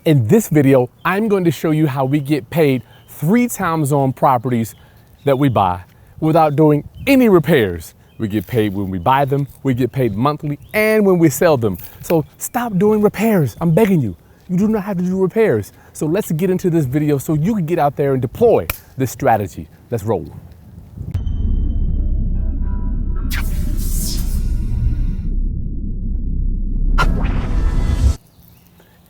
In this video, I'm going to show you how we get paid 3 times on properties that we buy without doing any repairs. We get paid when we buy them, we get paid monthly, and when we sell them. So stop doing repairs, I'm begging you. You do not have to do repairs. So let's get into this video so you can get out there and deploy this strategy. Let's roll.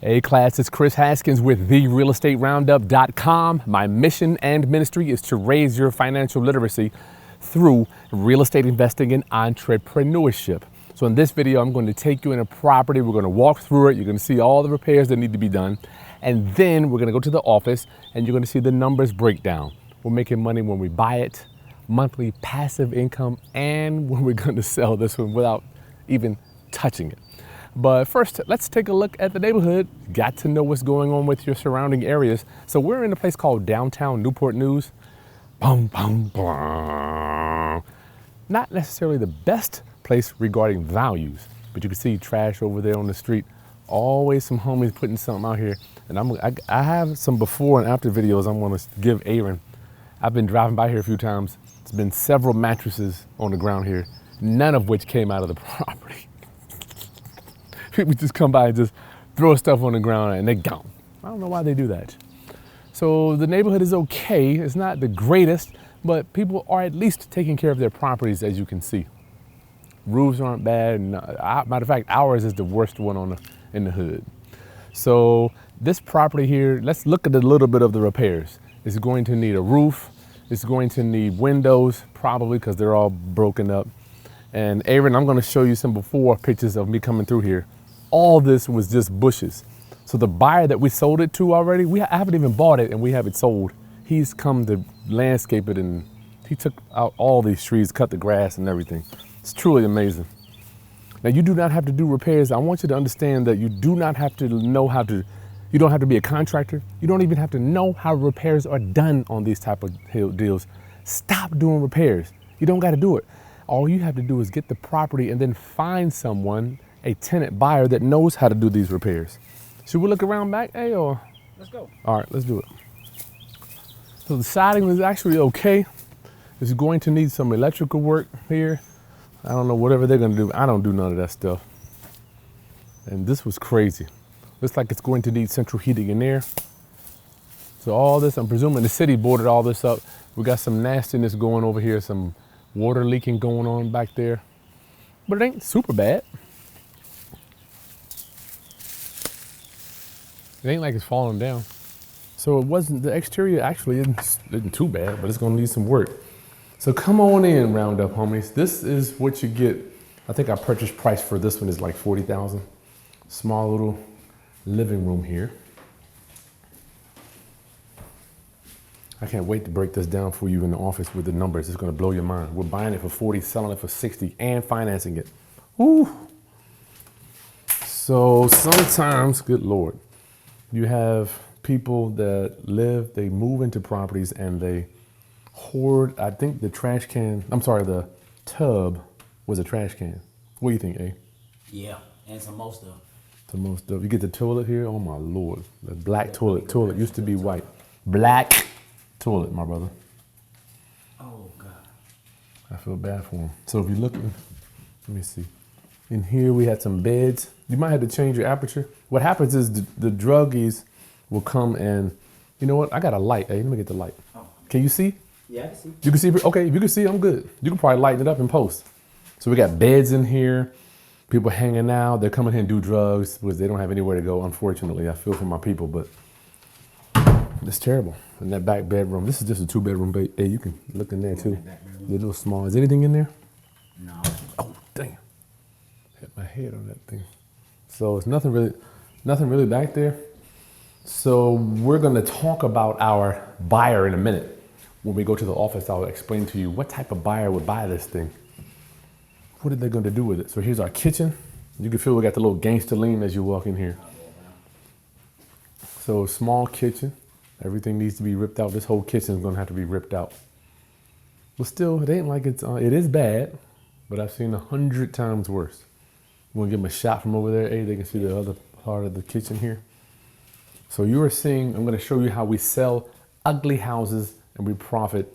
Hey class, it's Chris Haskins with therealestateroundup.com. My mission and ministry is to raise your financial literacy through real estate investing and entrepreneurship. So in this video, I'm going to take you in a property. We're going to walk through it. You're going to see all the repairs that need to be done. And then we're going to go to the office and you're going to see the numbers breakdown. We're making money when we buy it, monthly passive income, and when we're going to sell this one without even touching it. But first, let's take a look at the neighborhood. Got to know what's going on with your surrounding areas. So we're in a place called downtown Newport News. Boom, boom, boom. Not necessarily the best place regarding values, but you can see trash over there on the street. Always some homies putting something out here. And I have some before and after videos I'm gonna give Aaron. I've been driving by here a few times. There's been several mattresses on the ground here, none of which came out of the property. People just come by and just throw stuff on the ground and they're gone. I don't know why they do that. So the neighborhood is okay. It's not the greatest, but people are at least taking care of their properties, as you can see. Roofs aren't bad. Matter of fact, ours is the worst one in the hood. So this property here, let's look at a little bit of the repairs. It's going to need a roof. It's going to need windows, probably because they're all broken up. And Aaron, I'm going to show you some before pictures of me coming through here. All this was just bushes. So the buyer that we sold it to already, I haven't even bought it and we have it sold. He's come to landscape it and he took out all these trees, cut the grass and everything. It's truly amazing. Now you do not have to do repairs. I want you to understand that you do not have to know how to, you don't have to be a contractor. You don't even have to know how repairs are done on these type of deals. Stop doing repairs. You don't got to do it. All you have to do is get the property and then find someone, a tenant buyer that knows how to do these repairs. Should we look around back, hey, or? Let's go. All right, let's do it. So the siding was actually okay. It's going to need some electrical work here. I don't know, whatever they're gonna do. I don't do none of that stuff. And this was crazy. Looks like it's going to need central heating in there. So all this, I'm presuming the city boarded all this up. We got some nastiness going over here, some water leaking going on back there. But it ain't super bad. It ain't like it's falling down. So it wasn't, the exterior actually isn't too bad, but it's gonna need some work. So come on in, Roundup homies. This is what you get. I think our purchase price for this one is like $40,000. Small little living room here. I can't wait to break this down for you in the office with the numbers. It's gonna blow your mind. We're buying it for 40, selling it for 60, and financing it. Woo! So sometimes, good Lord, you have people that they move into properties and they hoard, I think the tub was a trash can. What do you think, A? Yeah, and some more stuff. Some more stuff. You get the toilet here, oh my Lord. The black toilet used to be white. Black toilet, my brother. Oh God. I feel bad for him. So if you're looking, let me see. In here we had some beds. You might have to change your aperture. What happens is the druggies will come and, you know what? I got a light. Hey, let me get the light. Oh. Can you see? Yeah, I can see. You can see? Okay, if you can see, I'm good. You can probably lighten it up in post. So we got beds in here, people hanging out. They're coming here and do drugs because they don't have anywhere to go, unfortunately. I feel for my people, but it's terrible. In that back bedroom, this is just a 2-bedroom. Hey, you can look in there too. They're a little small. Is anything in there? No. Oh, damn. Hit my head on that thing. So it's nothing really back there. So we're gonna talk about our buyer in a minute. When we go to the office, I'll explain to you what type of buyer would buy this thing. What are they gonna do with it? So here's our kitchen. You can feel we got the little gangster lean as you walk in here. So small kitchen. Everything needs to be ripped out. This whole kitchen is gonna have to be ripped out. But still, it ain't like it is bad, but I've seen 100 times worse. You wanna give them a shot from over there? Hey, they can see the other part of the kitchen here. So you are seeing, I'm going to show you how we sell ugly houses and we profit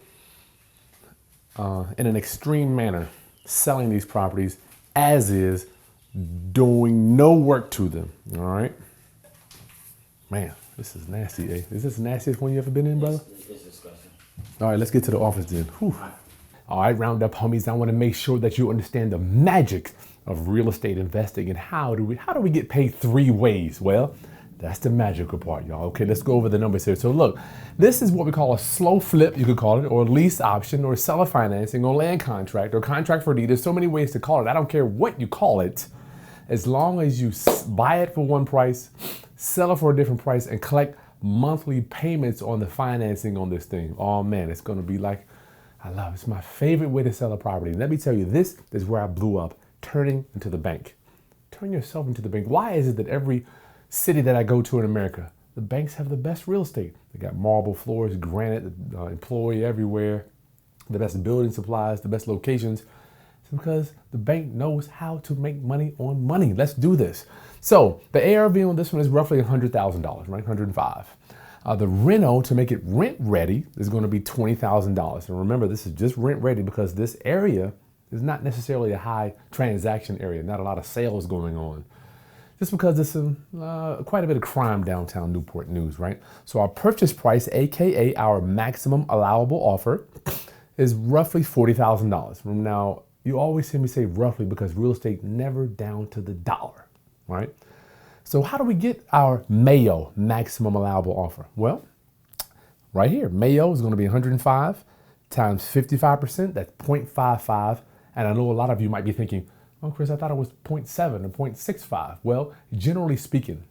in an extreme manner, selling these properties as is, doing no work to them. All right. Man, this is nasty, eh? Is this the nastiest one you ever been in, brother? It's disgusting. All right, let's get to the office then. Whew. All right, Roundup homies, I want to make sure that you understand the magic of real estate investing and how do we get paid 3 ways? Well, that's the magical part, y'all. Okay, let's go over the numbers here. So look, this is what we call a slow flip, you could call it, or lease option, or seller financing, or land contract, or contract for deed. There's so many ways to call it. I don't care what you call it, as long as you buy it for one price, sell it for a different price, and collect monthly payments on the financing on this thing. Oh man, it's gonna be like, I love it. It's my favorite way to sell a property. Let me tell you, this is where I blew up, turning into the bank. Turn yourself into the bank. Why is it that every city that I go to in America, the banks have the best real estate? They got marble floors, granite, employee everywhere, the best building supplies, the best locations. It's because the bank knows how to make money on money. Let's do this. So the ARV on this one is roughly $100,000, right? 105. The reno, to make it rent ready, is going to be $20,000. And remember, this is just rent ready because this area is not necessarily a high transaction area, not a lot of sales going on. Just because there's quite a bit of crime downtown Newport News, right? So our purchase price, AKA our maximum allowable offer, is roughly $40,000. Now, you always hear me say roughly because real estate never down to the dollar, right? So how do we get our MAO, maximum allowable offer? Well, right here, MAO is going to be 105 times 55%, that's 0.55. And I know a lot of you might be thinking, oh, Kris, I thought it was 0.7 or 0.65. Well, generally speaking,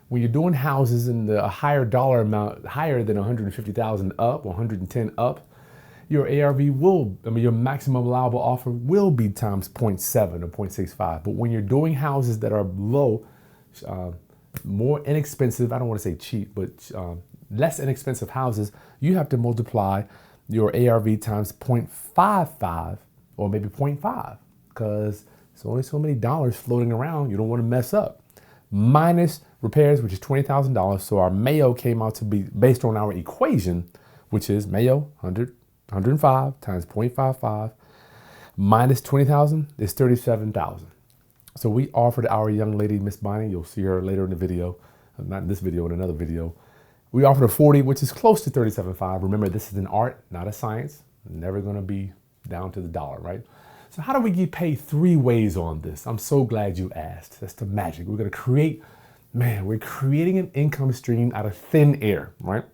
when you're doing houses in the higher dollar amount, higher than 150,000 up or 110 up, your ARV your maximum allowable offer will be times 0.7 or 0.65. But when you're doing houses that are low, more inexpensive, I don't want to say cheap, but less inexpensive houses, you have to multiply your ARV times 0.55 or maybe 0.5 because there's only so many dollars floating around. You don't want to mess up. Minus repairs, which is $20,000. So our MAO came out to be based on our equation, which is MAO 105 times 0.55 minus 20,000 is 37,000. So we offered our young lady, Miss Bonnie, you'll see her later in the video, not in this video, in another video. We offered her 40, which is close to 37.5. Remember, this is an art, not a science. Never gonna be down to the dollar, right? So how do we get paid 3 ways on this? I'm so glad you asked. That's the magic. We're gonna create, we're creating an income stream out of thin air, right?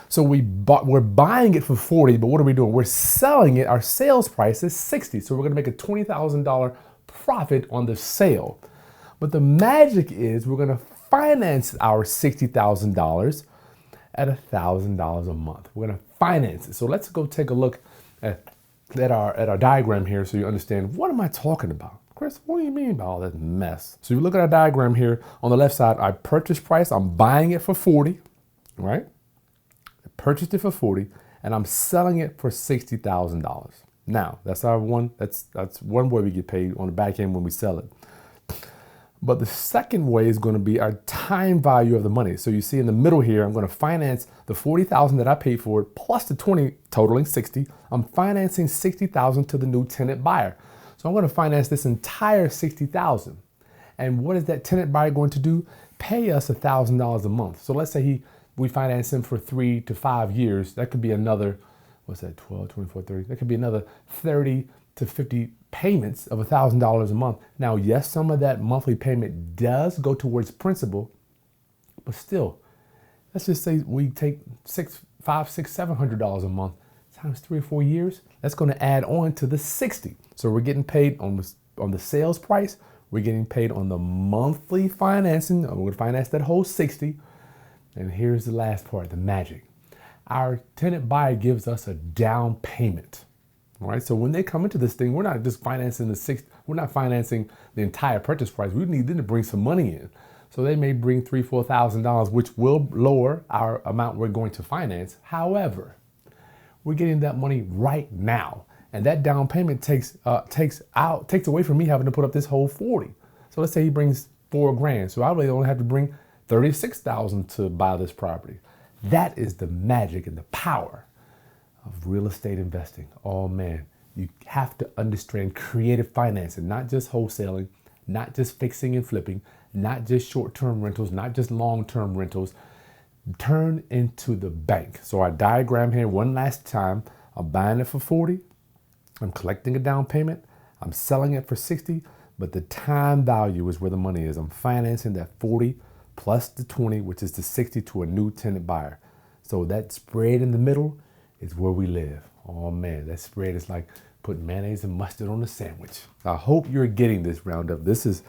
So we're buying it for 40, but what are we doing? We're selling it, our sales price is 60. So we're gonna make a $20,000 profit on the sale. But the magic is we're gonna finance our $60,000 at $1,000 a month. We're gonna finance it. So let's go take a look at our diagram here so you understand, what am I talking about? Kris, what do you mean by all that mess? So you look at our diagram here, on the left side, our purchase price, I'm buying it for 40, right? I purchased it for 40 and I'm selling it for $60,000. Now, that's one way we get paid on the back end when we sell it. But the second way is going to be our time value of the money. So you see in the middle here, I'm going to finance the $40,000 that I paid for it plus the 20, totaling 60. I'm financing 60,000 to the new tenant buyer. So I'm going to finance this entire 60,000. And what is that tenant buyer going to do? Pay us $1,000 a month. So let's say we finance him for 3 to 5 years. That could be another, what's that, 12, 24, 30. That could be another 30 to 50 payments of $1,000 a month. Now, yes, some of that monthly payment does go towards principal, but still, let's just say we take $500, $600, $700 a month times 3 or 4 years. That's going to add on to the 60. So we're getting paid on the sales price. We're getting paid on the monthly financing. We're going to finance that whole 60. And here's the last part, the magic. Our tenant buyer gives us a down payment. All right, so when they come into this thing, we're not just financing we're not financing the entire purchase price. We need them to bring some money in. So they may bring $3,000, $4,000, which will lower our amount we're going to finance. However, we're getting that money right now. And that down payment takes away from me having to put up this whole 40. So let's say he brings $4,000. So I really only have to bring $36,000 to buy this property. That is the magic and the power of real estate investing. Oh man, you have to understand creative financing, not just wholesaling, not just fixing and flipping, not just short-term rentals, not just long-term rentals. Turn into the bank. So our diagram here one last time. I'm buying it for 40. I'm collecting a down payment. I'm selling it for 60, but the time value is where the money is. I'm financing that 40 plus the 20, which is the 60 to a new tenant buyer. So that spread in the middle is where we live. Oh man, that spread is like putting mayonnaise and mustard on a sandwich. I hope you're getting this roundup. This is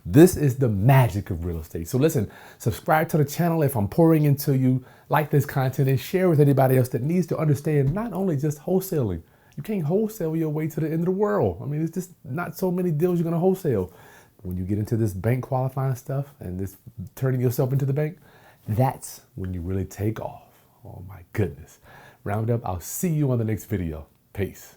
the magic of real estate. So listen, subscribe to the channel if I'm pouring into you, like this content, and share with anybody else that needs to understand not only just wholesaling. You can't wholesale your way to the end of the world. I mean, it's just not so many deals you're gonna wholesale. When you get into this bank qualifying stuff and this turning yourself into the bank, that's when you really take off. Oh my goodness. Roundup, I'll see you on the next video. Peace.